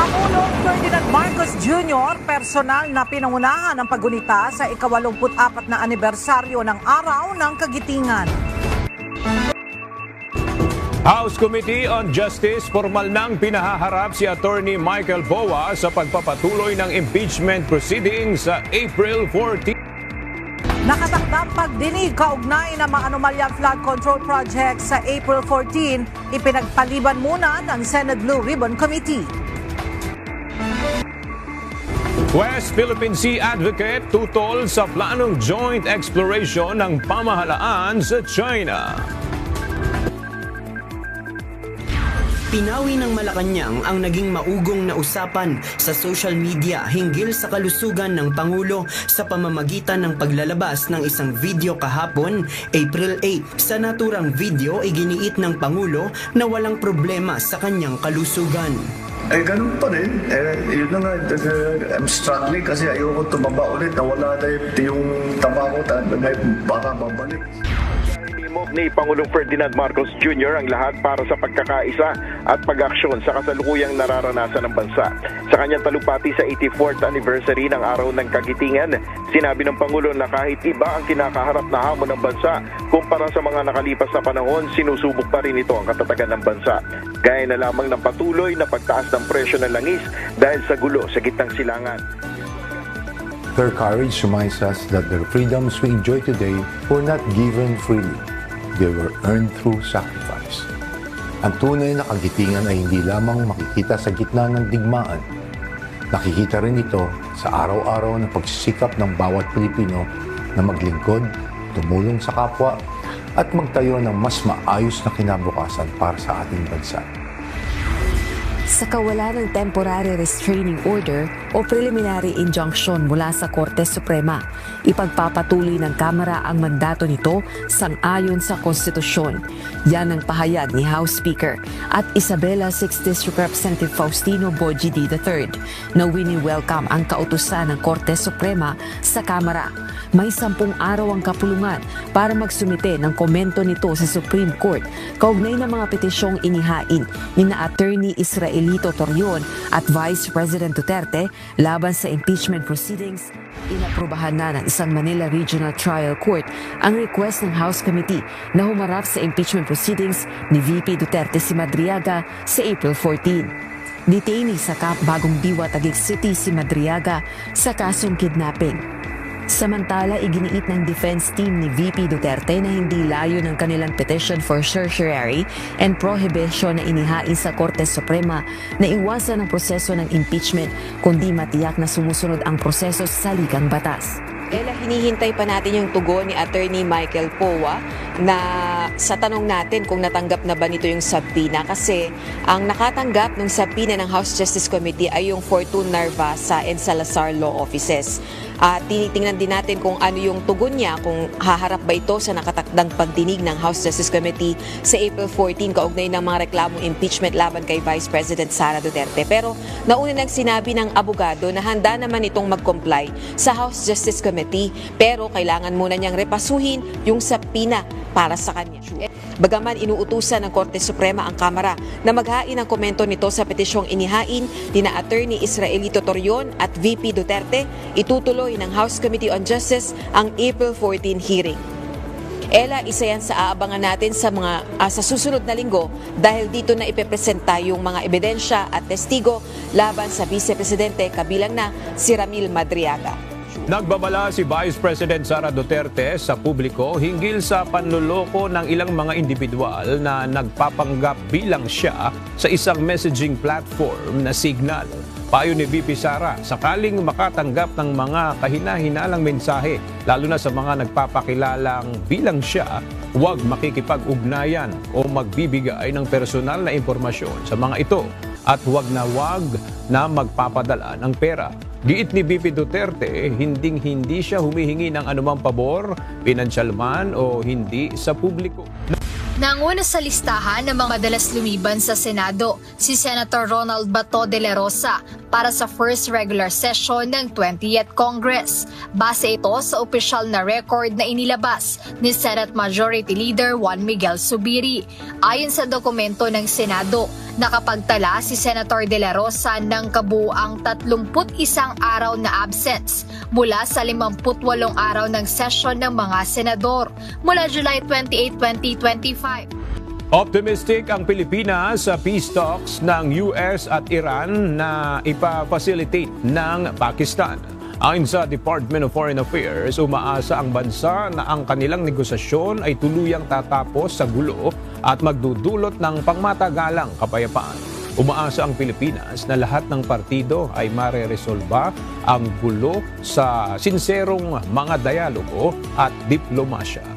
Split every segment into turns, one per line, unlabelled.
Pangulong Ferdinand Marcos Jr. personal na pinangunahan ng paggunita sa ika-84 na anibersaryo ng Araw ng Kagitingan.
House Committee on Justice formal nang pinahaharap si Attorney Michael Boa sa pagpapatuloy ng impeachment proceedings sa April 14.
Nakatakdang pagdinig kaugnay ng mga anomalyang flood control project sa April 14, ipinagpaliban muna ng Senate Blue Ribbon Committee.
West Philippine Sea Advocate tutol sa planong joint exploration ng pamahalaan sa China.
Pinawi ng Malacanang ang naging maugong na usapan sa social media hinggil sa kalusugan ng Pangulo sa pamamagitan ng paglalabas ng isang video kahapon, April 8. Sa naturang video, iginiit ng Pangulo na walang problema sa kanyang kalusugan.
Ganun pa rin. Yun na nga, I'm struggling kasi ayoko tumaba ulit na wala na yung taba ko para babalik.
Ni Pangulong Ferdinand Marcos Jr. ang lahat para sa pagkakaisa at pag-aksyon sa kasalukuyang nararanasan ng bansa. Sa kanyang talumpati sa 84th anniversary ng Araw ng Kagitingan, sinabi ng Pangulo na kahit iba ang kinakaharap na hamon ng bansa, kumpara sa mga nakalipas na panahon, sinusubok pa rin ito ang katatagan ng bansa. Gaya na lamang ng patuloy na pagtaas ng presyo ng langis dahil sa gulo sa gitnang silangan.
Their courage reminds us that the freedoms we enjoy today were not given freely. They were earned through sacrifice. Ang tunay na kagitingan ay hindi lamang makikita sa gitna ng digmaan. Nakikita rin ito sa araw-araw na pagsisikap ng bawat Pilipino na maglingkod, tumulong sa kapwa, at magtayo ng mas maayos na kinabukasan para sa ating bansa.
Sa kawalan ng temporary restraining order o preliminary injunction mula sa Korte Suprema, ipagpapatuloy ng Kamara ang mandato nito sang-ayon sa konstitusyon. Yan ang pahayag ni House Speaker at Isabela 6th District Representative Faustino Boji D. III na wini-welcome ang kautusan ng Korte Suprema sa Kamara. May 10 araw ang kapulungan para magsumite ng komento nito sa Supreme Court kaugnay ng mga petisyong inihain ni na Attorney Israelito Torion at Vice President Duterte laban sa impeachment proceedings. Inaprubahan na ng isang Manila Regional Trial Court ang request ng House Committee na humarap sa impeachment proceedings ni VP Duterte si Madriaga sa April 14. Detainee sa Camp Bagong Diwa, Taguig City si Madriaga sa kasong kidnapping. Samantala, iginiit ng defense team ni VP Duterte na hindi layo ng kanilang petition for certiorari and prohibition na inihain sa Korte Suprema na iwasan ang proseso ng impeachment kundi matiyak na sumusunod ang proseso sa ligang batas.
Hinihintay pa natin yung tugon ni Attorney Michael Boa na sa tanong natin kung natanggap na ba nito yung subpoena kasi ang nakatanggap ng subpoena ng House Justice Committee ay yung Fortune Narvasa and Salazar Law Offices. At tinitingnan din natin kung ano yung tugon niya, kung haharap ba ito sa nakatakdang pagdinig ng House Justice Committee sa April 14 kaugnay ng mga reklamong impeachment laban kay Vice President Sara Duterte. Pero nauna nang sinabi ng abogado na handa naman itong mag-comply sa House Justice Committee pero kailangan muna niyang repasuhin yung subpoena para sa kanya. Bagaman inuutusan ng Korte Suprema ang Kamara na maghain ng komento nito sa petisyong inihain ni na Attorney Israelito Torion at VP Duterte, itutuloy ng House Committee on Justice ang April 14 hearing. Ella, isa yan sa aabangan natin sa sa susunod na linggo dahil dito na ipepresenta yung mga ebidensya at testigo laban sa Vice Presidente kabilang na si Ramil Madriaga.
Nagbabala si Vice President Sara Duterte sa publiko hinggil sa panloloko ng ilang mga individual na nagpapanggap bilang siya sa isang messaging platform na Signal. Payo ni VP Sara, sakaling makatanggap ng mga kahina-hinalang mensahe, lalo na sa mga nagpapakilalang bilang siya, huwag makikipag-ugnayan o magbibigay ng personal na impormasyon sa mga ito at huwag na magpapadala ng pera. Giit ni VP Duterte, hinding-hindi siya humihingi ng anumang pabor, pinansyal man o hindi sa publiko.
Nanguna sa listahan ng mga madalas lumiban sa Senado, si Senator Ronald Bato de la Rosa para sa first regular session ng 20th Congress. Base ito sa opisyal na record na inilabas ni Senate Majority Leader Juan Miguel Zubiri. Ayon sa dokumento ng Senado, nakapagtala si Senator de la Rosa ng kabuuang 31 araw na absence mula sa 58 araw ng session ng mga senador mula July 28, 2025.
Optimistic ang Pilipinas sa peace talks ng US at Iran na ipa-facilitate ng Pakistan. Ayon sa Department of Foreign Affairs, umaasa ang bansa na ang kanilang negosasyon ay tuluyang tatapos sa gulo at magdudulot ng pangmatagalang kapayapaan. Umaasa ang Pilipinas na lahat ng partido ay mareresolba ang gulo sa sinserong mga dialogo at diplomasya.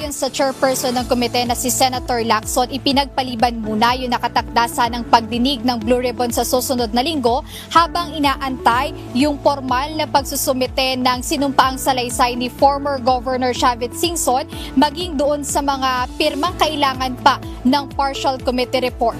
Ayon sa chairperson ng komite na si Senator Lacson, ipinagpaliban muna yung nakatakdasa ng pagdinig ng Blue Ribbon sa susunod na linggo habang inaantay yung formal na pagsusumite ng sinumpaang salaysay ni former Governor Chavit Singson maging doon sa mga pirmang kailangan pa ng partial committee report.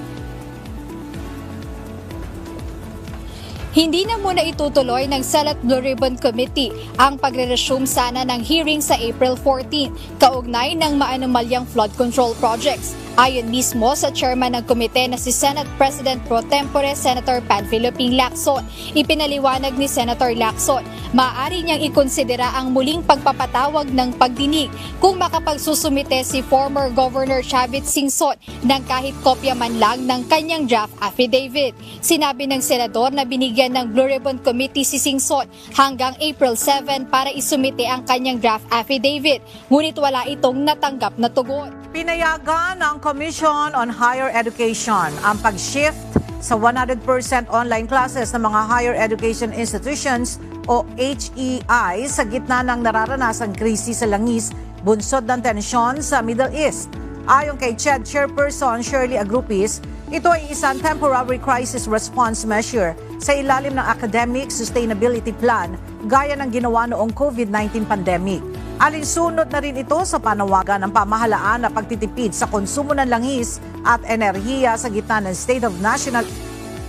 Hindi na muna itutuloy ng Senate Blue Ribbon Committee ang pagre-resume sana ng hearing sa April 14, kaugnay ng maanumalyang flood control projects. Ayon mismo sa chairman ng komite na si Senate President Pro Tempore Senator Panfilo Ping Lacson, ipinaliwanag ni Senator Lacson, maaari niyang ikonsidera ang muling pagpapatawag ng pagdinig kung makapagsusumite si former Governor Chavit Singson ng kahit kopya man lang ng kanyang draft affidavit. Sinabi ng senador na binigyan ng Blue Ribbon Committee si Singson hanggang April 7 para isumite ang kanyang draft affidavit, ngunit wala itong natanggap na tugon.
Pinayagan ng Commission on Higher Education ang pag-shift sa 100% online classes ng mga higher education institutions o HEI sa gitna ng nararanasang krisis sa langis bunsod ng tensyon sa Middle East. Ayon kay CHED Chairperson Shirley Agrupis, ito ay isang temporary crisis response measure sa ilalim ng Academic Sustainability Plan gaya ng ginawa noong COVID-19 pandemic. Alinsunod na rin ito sa panawagan ng pamahalaan na pagtitipid sa konsumo ng langis at enerhiya sa gitna ng State of National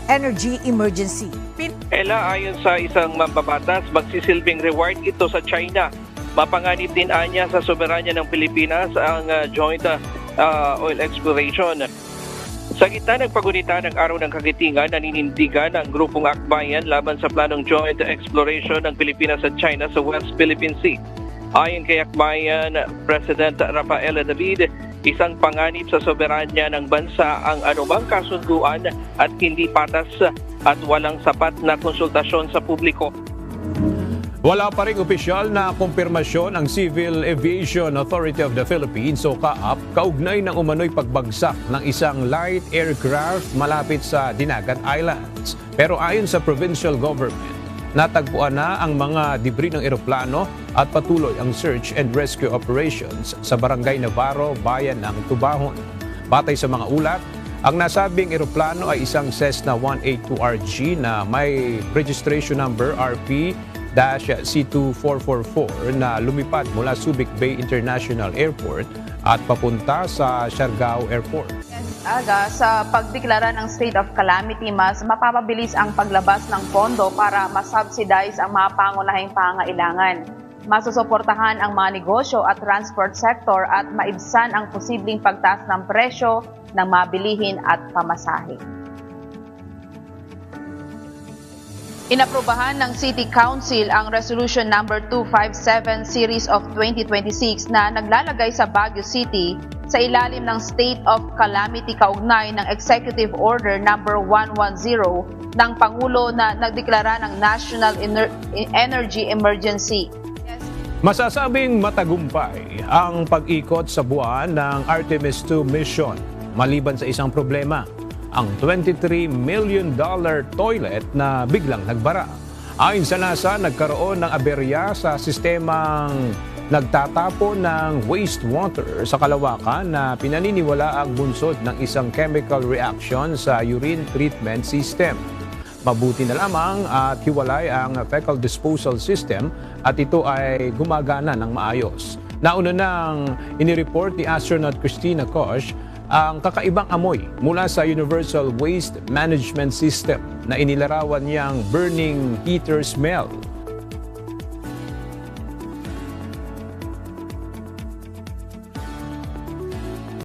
Energy Emergency.
Ella, ayon sa isang mambabatas, magsisilbing reward ito sa China. Mapanganib din anya sa soberanya ng Pilipinas ang joint oil exploration. Sa gitna ng pagunita ng Araw ng Kagitingan, naninindigan ang grupong akbayan laban sa planong joint exploration ng Pilipinas at China sa West Philippine Sea. Ayon kay Akbayan President Rafael David, isang panganib sa soberanya ng bansa ang anumang kasunduan at hindi patas at walang sapat na konsultasyon sa publiko.
Wala pa ring opisyal na kumpirmasyon ang Civil Aviation Authority of the Philippines o CAAP kaugnay ng umano'y pagbagsak ng isang light aircraft malapit sa Dinagat Islands. Pero ayon sa provincial government, natagpuan na ang mga debris ng eroplano at patuloy ang search and rescue operations sa Barangay Navarro, Bayan ng Tubahon. Batay sa mga ulat, ang nasabing eroplano ay isang Cessna 182RG na may registration number RP-C2444 na lumipad mula Subic Bay International Airport at papunta sa Siargao Airport.
Aga, sa pagdeklara ng state of calamity, mas mapapabilis ang paglabas ng pondo para masubsidize ang mga pangunahing pangailangan. Masusuportahan ang mga negosyo at transport sector at maibsan ang posibleng pagtaas ng presyo ng mga bilihin at pamasahe. Inaprubahan ng City Council ang Resolution Number 257 Series of 2026 na naglalagay sa Baguio City sa ilalim ng State of Calamity kaugnay ng Executive Order Number 110 ng Pangulo na nagdeklara ng National Energy Emergency.
Masasabing matagumpay ang pag-ikot sa buwan ng Artemis II mission maliban sa isang problema, ang $23 million toilet na biglang nagbara. Ayon sa NASA, nagkaroon ng aberya sa sistemang nagtatapon ng wastewater sa kalawakan na pinaniniwala ang bunsod ng isang chemical reaction sa urine treatment system. Mabuti na lamang at hiwalay ang fecal disposal system at ito ay gumagana ng maayos. Nauna nang inireport ni astronaut Christina Koch ang kakaibang amoy mula sa Universal Waste Management System na inilarawan niyang burning heater smell.